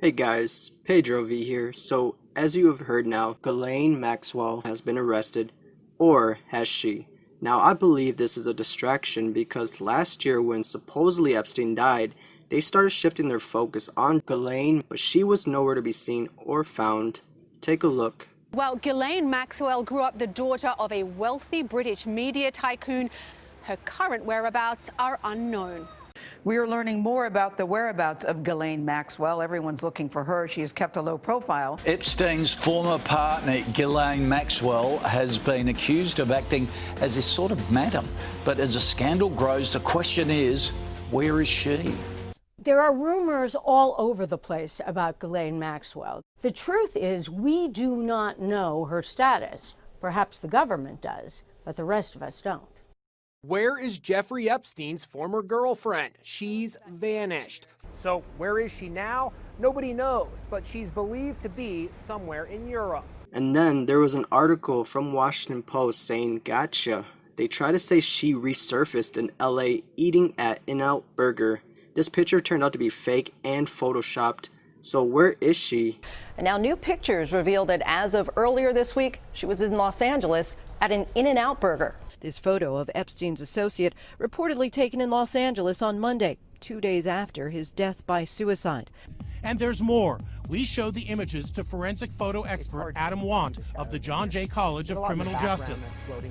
Hey guys, PayDroV here. So, as you have heard now, Ghislaine Maxwell has been arrested, or has she? Now, I believe this is a distraction because last year when supposedly Epstein died, they started shifting their focus on Ghislaine, but she was nowhere to be seen or found. Take a look. Well, Ghislaine Maxwell grew up the daughter of a wealthy British media tycoon. Her current whereabouts are unknown. We are learning more about the whereabouts of Ghislaine Maxwell. Everyone's looking for her. She has kept a low profile. Epstein's former partner, Ghislaine Maxwell, has been accused of acting as a sort of madam. But as the scandal grows, the question is, where is she? There are rumors all over the place about Ghislaine Maxwell. The truth is, we do not know her status. Perhaps the government does, but the rest of us don't. Where is Jeffrey Epstein's former girlfriend? She's vanished. So where is she now? Nobody knows, but she's believed to be somewhere in Europe. And then there was an article from Washington Post saying, gotcha. They try to say she resurfaced in LA eating at In-N-Out Burger. This picture turned out to be fake and photoshopped. So where is she? And now new pictures reveal that as of earlier this week, she was in Los Angeles at an In-N-Out Burger. This photo of Epstein's associate reportedly taken in Los Angeles on Monday, 2 days after his death by suicide. And there's more. We showed the images to forensic photo expert Adam Want of the John Jay College of Criminal Justice.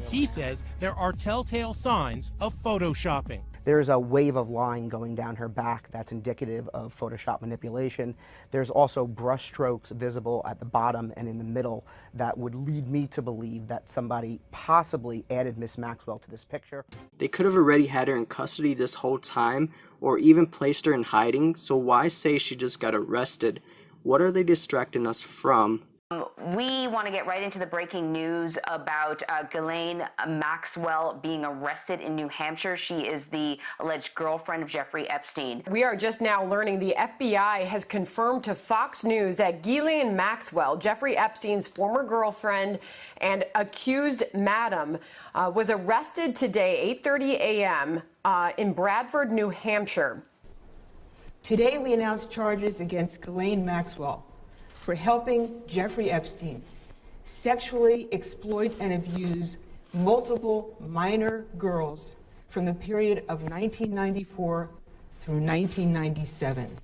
He says there are telltale signs of photoshopping. There's a wave of line going down her back that's indicative of Photoshop manipulation. There's also brush strokes visible at the bottom and in the middle that would lead me to believe that somebody possibly added Miss Maxwell to this picture. They could have already had her in custody this whole time or even placed her in hiding, so why say she just got arrested? What are they distracting us from? We want to get right into the breaking news about Ghislaine Maxwell being arrested in New Hampshire. She is the alleged girlfriend of Jeffrey Epstein. We are just now learning the FBI has confirmed to Fox News that Ghislaine Maxwell, Jeffrey Epstein's former girlfriend and accused madam, was arrested today, 8:30 a.m. In Bradford, New Hampshire. Today we announced charges against Ghislaine Maxwell for helping Jeffrey Epstein sexually exploit and abuse multiple minor girls from the period of 1994 through 1997.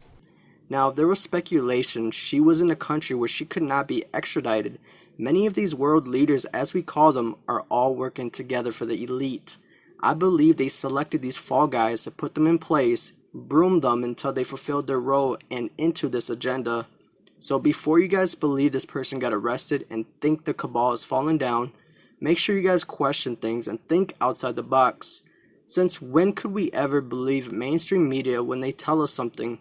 Now, there was speculation she was in a country where she could not be extradited. Many of these world leaders, as we call them, are all working together for the elite. I believe they selected these fall guys to put them in place, broom them until they fulfilled their role and into this agenda. So before you guys believe this person got arrested and think the cabal is falling down, make sure you guys question things and think outside the box. Since when could we ever believe mainstream media when they tell us something?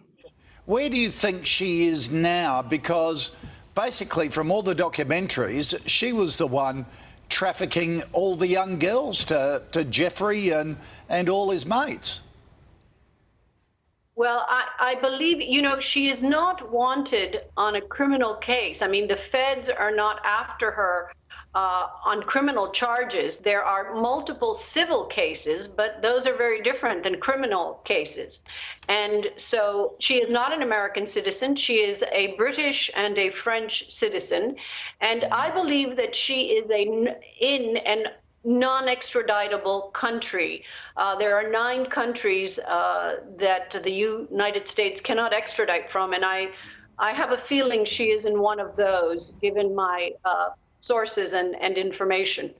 Where do you think she is now? Because basically from all the documentaries, she was the one trafficking all the young girls to Jeffrey and all his mates. Well, I believe, she is not wanted on a criminal case. I mean, the feds are not after her on criminal charges. There are multiple civil cases, but those are very different than criminal cases. And so she is not an American citizen. She is a British and a French citizen. And I believe that she is in an non-extraditable country. There are 9 countries that the United States cannot extradite from, and I have a feeling she is in one of those, given my sources and information.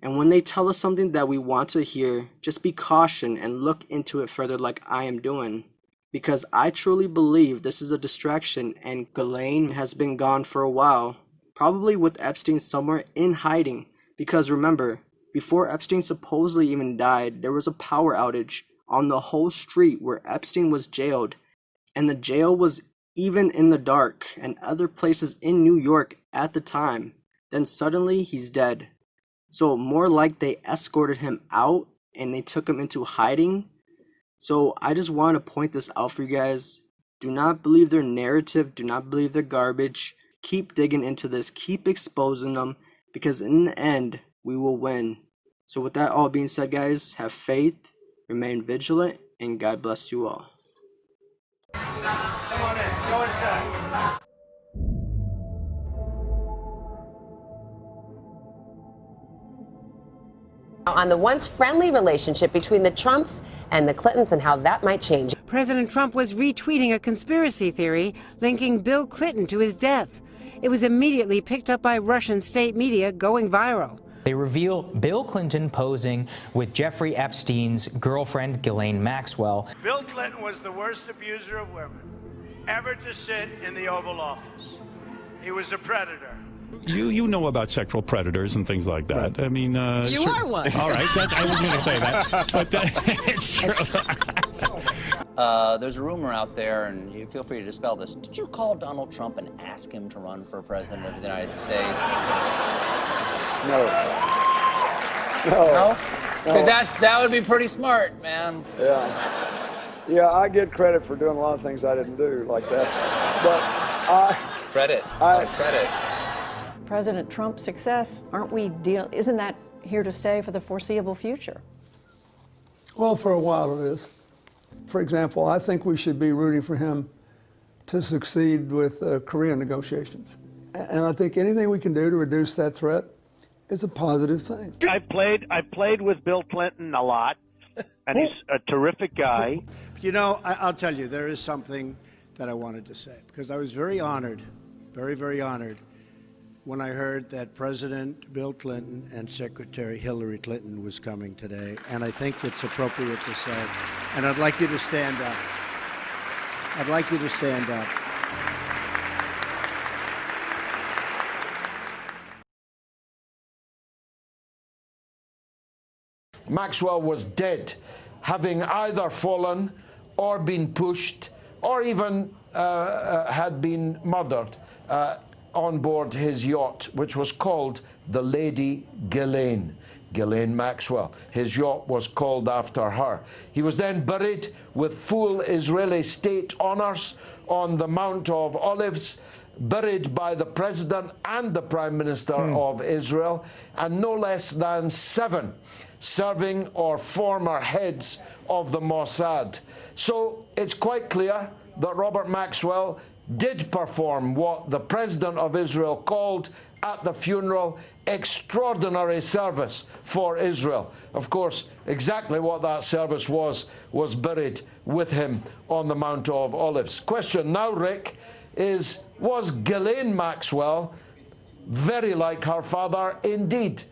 And when they tell us something that we want to hear, just be cautious and look into it further like I am doing. Because I truly believe this is a distraction and Ghislaine has been gone for a while, probably with Epstein somewhere in hiding. Because remember, before Epstein supposedly even died, there was a power outage on the whole street where Epstein was jailed. And the jail was even in the dark and other places in New York at the time. Then suddenly he's dead. So more like they escorted him out and they took him into hiding. So I just want to point this out for you guys. Do not believe their narrative. Do not believe their garbage. Keep digging into this. Keep exposing them. Because in the end, we will win. So with that all being said, guys, have faith, remain vigilant, and God bless you all. Come on in, go inside. On the once friendly relationship between the Trumps and the Clintons and how that might change. President Trump was retweeting a conspiracy theory linking Bill Clinton to his death. It was immediately picked up by Russian state media, going viral. They reveal Bill Clinton posing with Jeffrey Epstein's girlfriend, Ghislaine Maxwell. Bill Clinton was the worst abuser of women ever to sit in the Oval Office. He was a predator. You know about sexual predators and things like that. I mean, you are one. All right, I was going to say that, but it's true. There's a rumor out there, and you feel free to dispel this. Did you call Donald Trump and ask him to run for president of the United States? No. No? Because that would be pretty smart, man. Yeah, I get credit for doing a lot of things I didn't do like that. But credit. President Trump's success, isn't that here to stay for the foreseeable future? Well, for a while it is. For example, I think we should be rooting for him to succeed with Korean negotiations. And I think anything we can do to reduce that threat is a positive thing. I played with Bill Clinton a lot, and he's a terrific guy. You know, I'll tell you, there is something that I wanted to say, because I was very honored, very, very honored, when I heard that President Bill Clinton and Secretary Hillary Clinton was coming today, and I think it's appropriate to say, and I'd like you to stand up. I'd like you to stand up. Maxwell was dead, having either fallen or been pushed or even had been murdered on board his yacht, which was called the Lady Ghislaine Maxwell. His yacht was called after her. He was then buried with full Israeli state honors on the Mount of Olives, buried by the President and the Prime Minister of Israel, and no less than 7 serving or former heads of the Mossad. So it's quite clear that Robert Maxwell did perform what the President of Israel called at the funeral extraordinary service for Israel. Of course, exactly what that service was buried with him on the Mount of Olives. Question now, Rick, was Ghislaine Maxwell very like her father indeed?